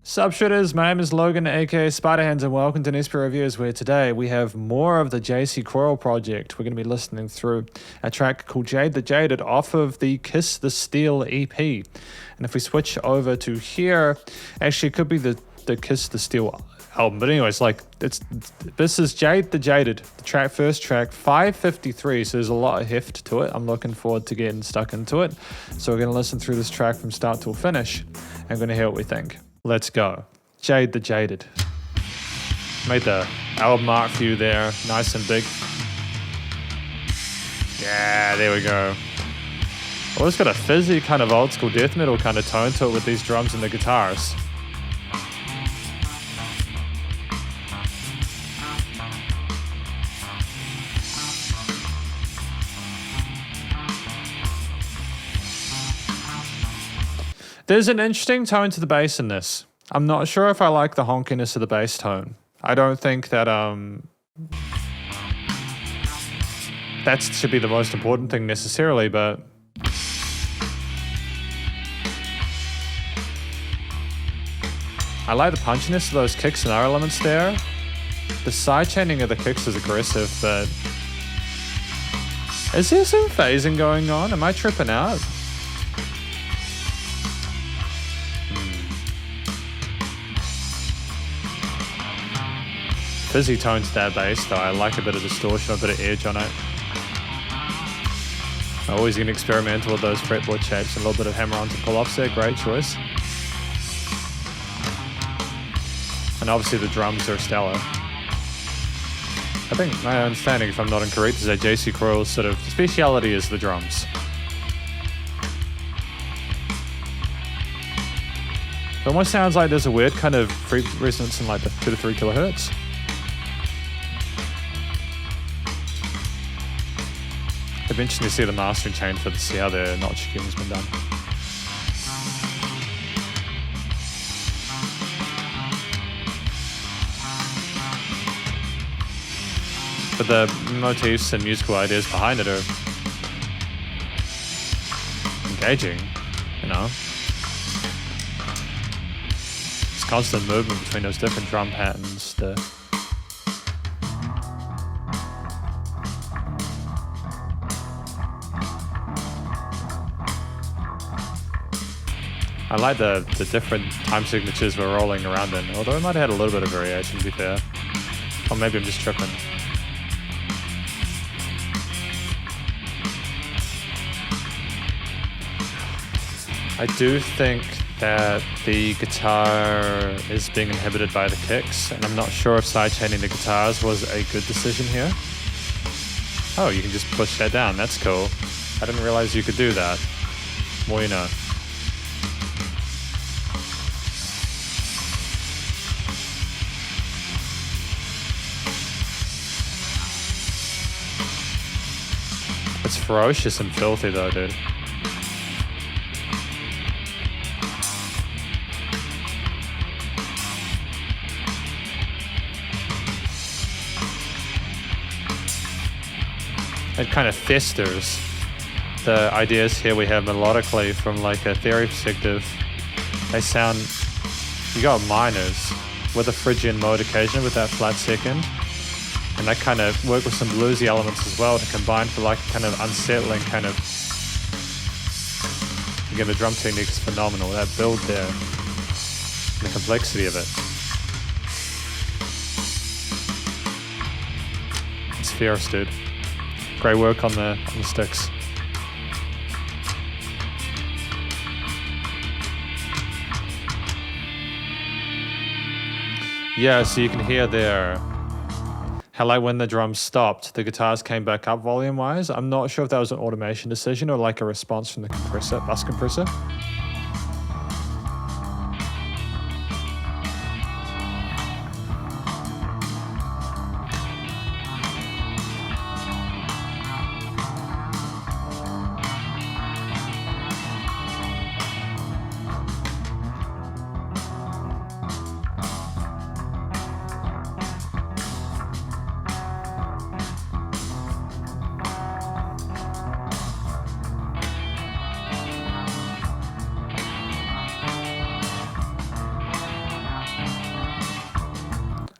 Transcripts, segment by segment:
Sup shitters, my name is Logan aka Spiderhands and welcome to SP Reviews, where today we have more of the Croyle project. We're going to be listening through a track called Jade the Jaded off of the Kiss the Steel EP. And if we switch over to here, actually it could be the Kiss the Steel album, but anyways, this is Jade the Jaded, the first track, 5:53, so there's a lot of heft to it. I'm looking forward to getting stuck into it. So we're going to listen through this track from start till finish and going to hear what we think. Let's go. Jade the Jaded. Made the album art for you there, nice and big. Yeah, there we go. Oh, it's got a fizzy kind of old school death metal kind of tone to it with these drums and the guitars. There's an interesting tone to the bass in this. I'm not sure if I like the honkiness of the bass tone. I don't think that that should be the most important thing necessarily, but I like the punchiness of those kicks and other elements there. The sidechaining of the kicks is aggressive, but is there some phasing going on? Am I tripping out? Fizzy tones to that bass though. I like a bit of distortion, a bit of edge on it. Always getting experimental with those fretboard shapes, a little bit of hammer-ons and pull-offs there. Great choice. And obviously the drums are stellar. I think my understanding, if I'm not incorrect, is that Croyle's sort of speciality is the drums. It almost sounds like there's a weird kind of resonance in like the 2 to 3 kilohertz. It'd be interesting to see the mastering chain for to see how the notch has been done. But the motifs and musical ideas behind it are engaging, you know. It's constant movement between those different drum patterns. I like the different time signatures we're rolling around in, although it might have had a little bit of variation, to be fair. Or maybe I'm just tripping. I do think that the guitar is being inhibited by the kicks, and I'm not sure if sidechaining the guitars was a good decision here. Oh, you can just push that down, that's cool. I didn't realize you could do that. More you know. It's ferocious and filthy though, dude. It kind of festers. The ideas here we have melodically from like a theory perspective, they sound, you got minors with a Phrygian mode occasionally with that flat second. And that kind of work with some bluesy elements as well to combine for like kind of unsettling kind of, again, the drum technique is phenomenal. That build there, the complexity of it. It's fierce, dude. Great work on the sticks. Yeah, so you can hear there how like when the drums stopped, the guitars came back up volume-wise. I'm not sure if that was an automation decision or like a response from the compressor, bus compressor.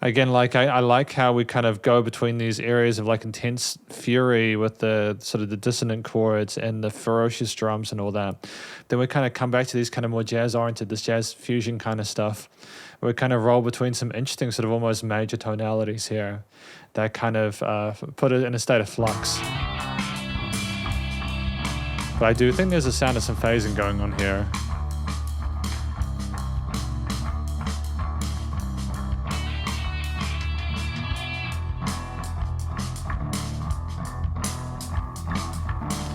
Again, like I like how we kind of go between these areas of like intense fury with the sort of the dissonant chords and the ferocious drums and all that. Then we kind of come back to these kind of more jazz oriented, this jazz fusion kind of stuff. We kind of roll between some interesting sort of almost major tonalities here that kind of put it in a state of flux. But I do think there's a sound of some phasing going on here.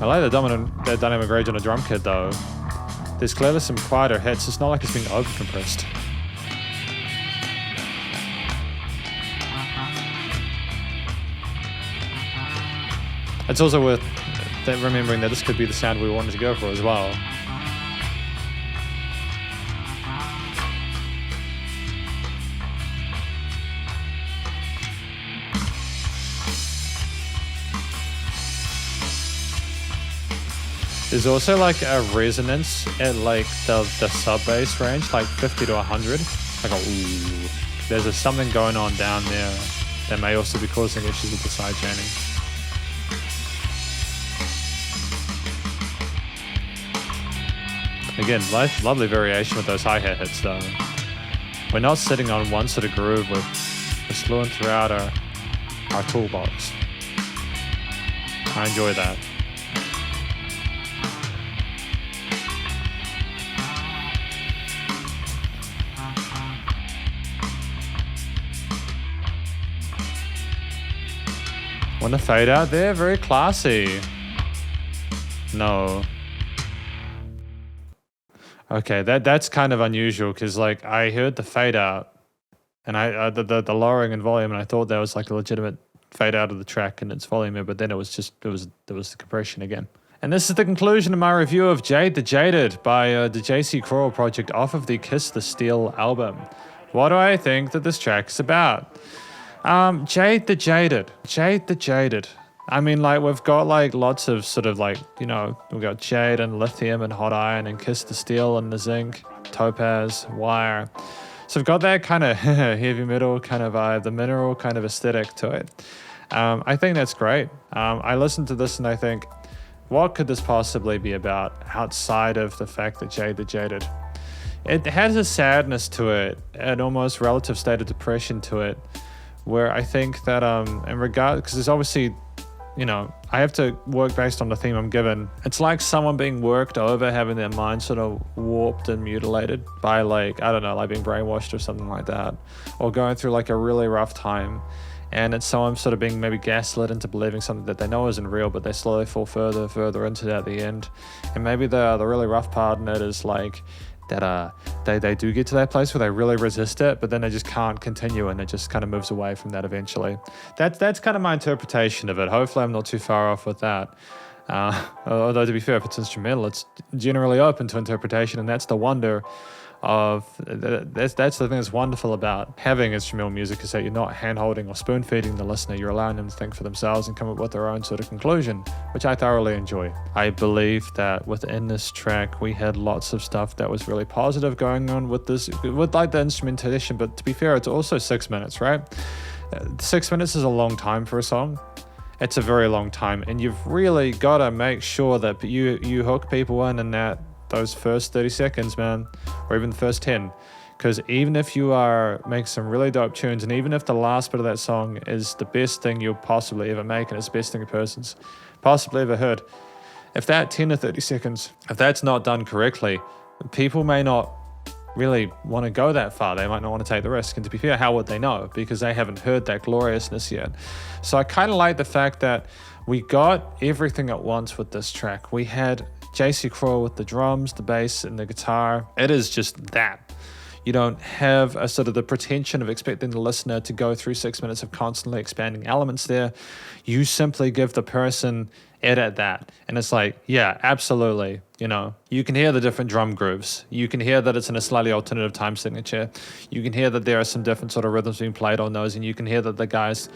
I like the dynamic range on a drum kit though. There's clearly some quieter hits. It's not like it's being over-compressed. It's also worth remembering that this could be the sound we wanted to go for as well. There's also like a resonance at like the sub bass range, like 50 to 100. Like a ooh. There's something going on down there that may also be causing issues with the side chaining. Again, lovely variation with those hi-hat hits though. We're not sitting on one sort of groove, we're slewing throughout our toolbox. I enjoy that. Want to fade out there? Very classy. No. Okay, that's kind of unusual because like I heard the fade out and the lowering in volume and I thought that was like a legitimate fade out of the track and its volume there, but then it was the compression again. And this is the conclusion of my review of Jade the Jaded by the JC Croyle project off of the Kiss the Steel album. What do I think that this track is about? Jade the Jaded. Jade the Jaded. I mean, like, we've got, like, lots of sort of, like, you know, we've got Jade and Lithium and Hot Iron and Kiss the Steel and the Zinc, Topaz, Wire. So we've got that kind of heavy metal kind of vibe, the mineral kind of aesthetic to it. I think that's great. I listened to this and I think, what could this possibly be about outside of the fact that Jade the Jaded? It has a sadness to it, an almost relative state of depression to it, where I think that in regard, because there's obviously, you know, I have to work based on the theme I'm given. It's like someone being worked over, having their mind sort of warped and mutilated by, like, I don't know, like being brainwashed or something like that, or going through like a really rough time. And it's someone sort of being maybe gaslit into believing something that they know isn't real, but they slowly fall further into that at the end. And maybe the really rough part in it is like that they do get to that place where they really resist it, but then they just can't continue and it just kind of moves away from that eventually. That's kind of my interpretation of it. Hopefully I'm not too far off with that. Although to be fair, if it's instrumental, it's generally open to interpretation, and that's the wonder of that's the thing that's wonderful about having instrumental music, is that you're not hand-holding or spoon-feeding the listener. You're allowing them to think for themselves and come up with their own sort of conclusion, which I thoroughly enjoy. I believe that within this track we had lots of stuff that was really positive going on with this, with like the instrumentation, but to be fair, it's also 6 minutes, right? 6 minutes is a long time for a song. It's a very long time, and you've really got to make sure that you hook people in that those first 30 seconds, man, or even the first 10, because even if you are making some really dope tunes, and even if the last bit of that song is the best thing you'll possibly ever make, and it's the best thing a person's possibly ever heard, if that 10 to 30 seconds, if that's not done correctly, people may not really want to go that far. They might not want to take the risk, and to be fair, how would they know? Because they haven't heard that gloriousness yet. So I kind of like the fact that we got everything at once with this track. We had JC Croyle with the drums, the bass, and the guitar. It is just that. You don't have a sort of the pretension of expecting the listener to go through 6 minutes of constantly expanding elements there. You simply give the person it at that. And it's like, yeah, absolutely. You know, you can hear the different drum grooves. You can hear that it's in a slightly alternative time signature. You can hear that there are some different sort of rhythms being played on those, and you can hear that the guy's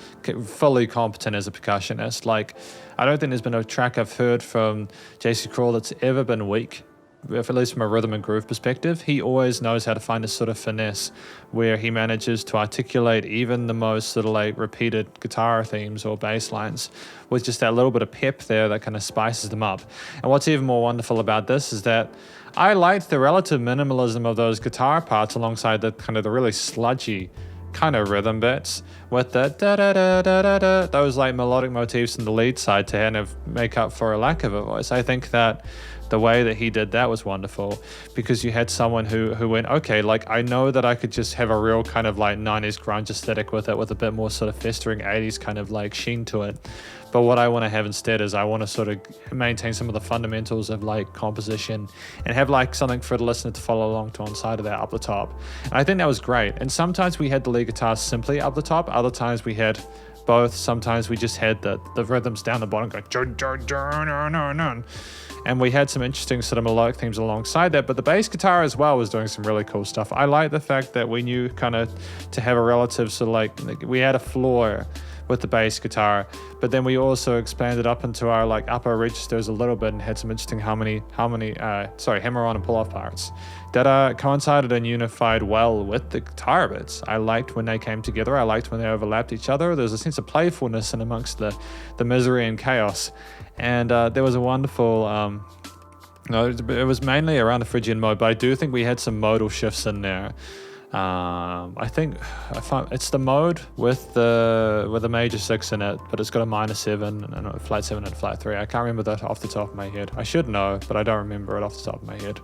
fully competent as a percussionist. Like, I don't think there's been a track I've heard from JC Croyle that's ever been weak. if at least from a rhythm and groove perspective, he always knows how to find this sort of finesse where he manages to articulate even the most sort of like repeated guitar themes or bass lines with just that little bit of pep there that kind of spices them up. And what's even more wonderful about this is that I liked the relative minimalism of those guitar parts alongside the kind of the really sludgy kind of rhythm bits with the da da da da da da, those like melodic motifs in the lead side to kind of make up for a lack of a voice. I think that the way that he did that was wonderful because you had someone who went, okay, like I know that I could just have a real kind of like 90s grunge aesthetic with it, with a bit more sort of festering 80s kind of like sheen to it. But what I want to have instead is I want to sort of maintain some of the fundamentals of like composition and have like something for the listener to follow along to on side of that up the top. And I think that was great. And sometimes we had the lead guitar simply up the top. Other times we had both. Sometimes we just had the rhythms down the bottom going, and we had some interesting sort of melodic themes alongside that. But the bass guitar as well was doing some really cool stuff. I like the fact that we knew kind of to have a relative sort of like we had a floor with the bass guitar, but then we also expanded up into our like upper registers a little bit and had some interesting hammer on and pull off parts that coincided and unified well with the guitar bits. I liked when they came together. I liked when they overlapped each other. There was a sense of playfulness in amongst the misery and chaos, and there was a wonderful it was mainly around the Phrygian mode, but I do think we had some modal shifts in there. I think it's the mode with the major 6 in it, but it's got a minor 7 and a flat 7 and a flat 3. I can't remember that off the top of my head. I should know, but I don't remember it off the top of my head.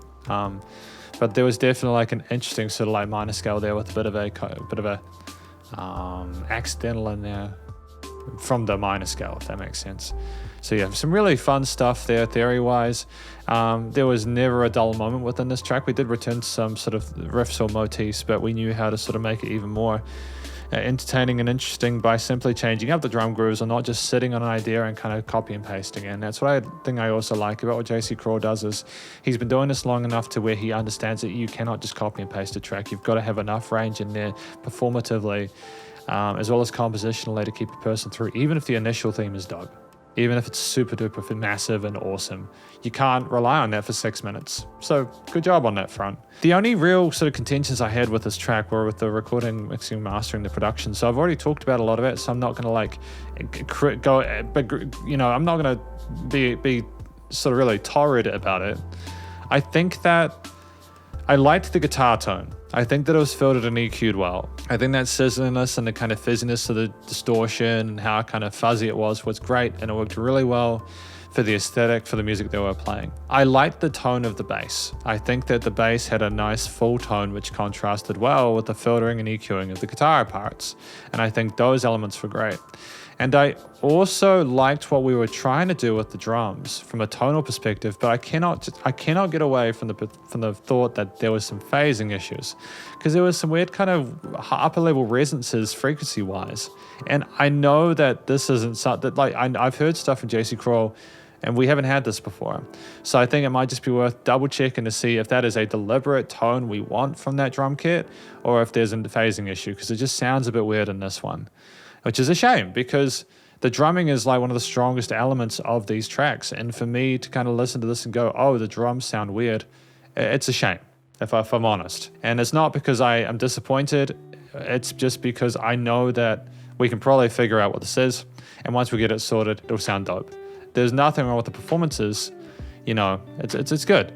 But there was definitely like an interesting sort of like minor scale there with a bit of a accidental in there from the minor scale, if that makes sense. So yeah, some really fun stuff there theory-wise. There was never a dull moment within this track. We did return to some sort of riffs or motifs, but we knew how to sort of make it even more entertaining and interesting by simply changing up the drum grooves or not just sitting on an idea and kind of copy and pasting it. And that's what I think I also like about what JC Croyle does is he's been doing this long enough to where he understands that you cannot just copy and paste a track. You've got to have enough range in there performatively, as well as compositionally to keep a person through, even if the initial theme is dope. Even if it's super duper massive and awesome, you can't rely on that for 6 minutes. So good job on that front. The only real sort of contentions I had with this track were with the recording, mixing, mastering, the production. So I've already talked about a lot of it, so I'm not going to like go, but you know, I'm not going to be sort of really torrid about it. I think that I liked the guitar tone. I think that it was filtered and EQ'd well. I think that sizzliness and the kind of fizziness of the distortion and how kind of fuzzy it was great, and it worked really well for the aesthetic, for the music they were playing. I liked the tone of the bass. I think that the bass had a nice full tone which contrasted well with the filtering and EQing of the guitar parts, and I think those elements were great. And I also liked what we were trying to do with the drums from a tonal perspective, but I cannot get away from the thought that there was some phasing issues, because there was some weird kind of upper level resonances frequency wise. And I know that this isn't something that like I've heard stuff from JC Croyle, and we haven't had this before. So I think it might just be worth double checking to see if that is a deliberate tone we want from that drum kit, or if there's a phasing issue, because it just sounds a bit weird in this one. Which is a shame, because the drumming is like one of the strongest elements of these tracks. And for me to kind of listen to this and go, oh, the drums sound weird, it's a shame, if I'm honest. And it's not because I am disappointed, it's just because I know that we can probably figure out what this is. And once we get it sorted, it'll sound dope. There's nothing wrong with the performances, you know, it's good.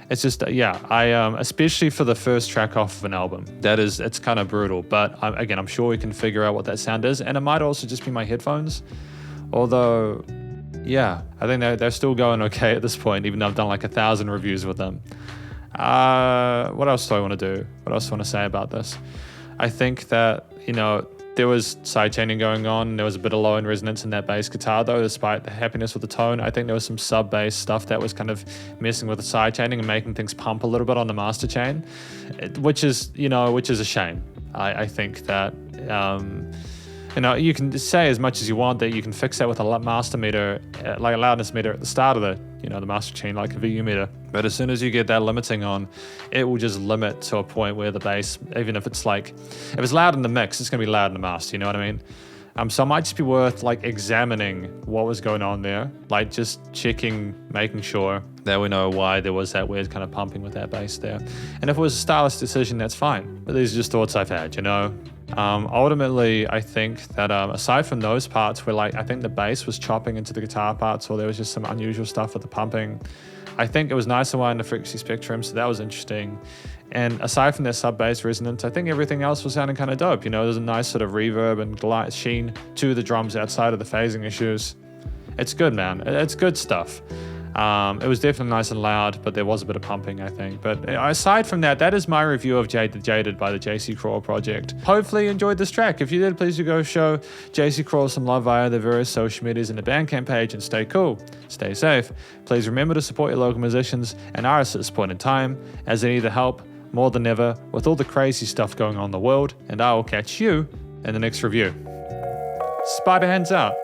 It's just, especially for the first track off of an album, it's kind of brutal. But again, I'm sure we can figure out what that sound is. And it might also just be my headphones. Although, yeah, I think they're still going okay at this point, even though I've done like 1,000 reviews with them. What else do I want to do? What else do I want to say about this? I think that, you know, there was sidechaining going on. There was a bit of low end resonance in that bass guitar, though, despite the happiness with the tone. I think there was some sub bass stuff that was kind of messing with the sidechaining and making things pump a little bit on the master chain, which is a shame. I think that, you can say as much as you want that you can fix that with a master meter, like a loudness meter at the start of the master chain, like a VU meter. But as soon as you get that limiting on, it will just limit to a point where the bass, even if it's loud in the mix, it's going to be loud in the master, you know what I mean? So it might just be worth like examining what was going on there, like just checking, making sure that we know why there was that weird kind of pumping with that bass there. And if it was a stylist decision, that's fine. But these are just thoughts I've had, you know? Ultimately, I think that aside from those parts where like I think the bass was chopping into the guitar parts, or there was just some unusual stuff with the pumping, I think it was nice and wide in the frequency spectrum, so that was interesting. And aside from that sub bass resonance, I think everything else was sounding kind of dope. You know, there's a nice sort of reverb and glide sheen to the drums outside of the phasing issues. It's good, man. It's good stuff. It was definitely nice and loud, but there was a bit of pumping, I think. But aside from that, that is my review of Jade the Jaded by the JC Croyle project. Hopefully you enjoyed this track. If you did, please do go show JC Croyle some love via the various social medias and the Bandcamp page, and stay cool, stay safe. Please remember to support your local musicians and artists at this point in time, as they need the help more than ever with all the crazy stuff going on in the world, and I will catch you in the next review. Spiderhands out.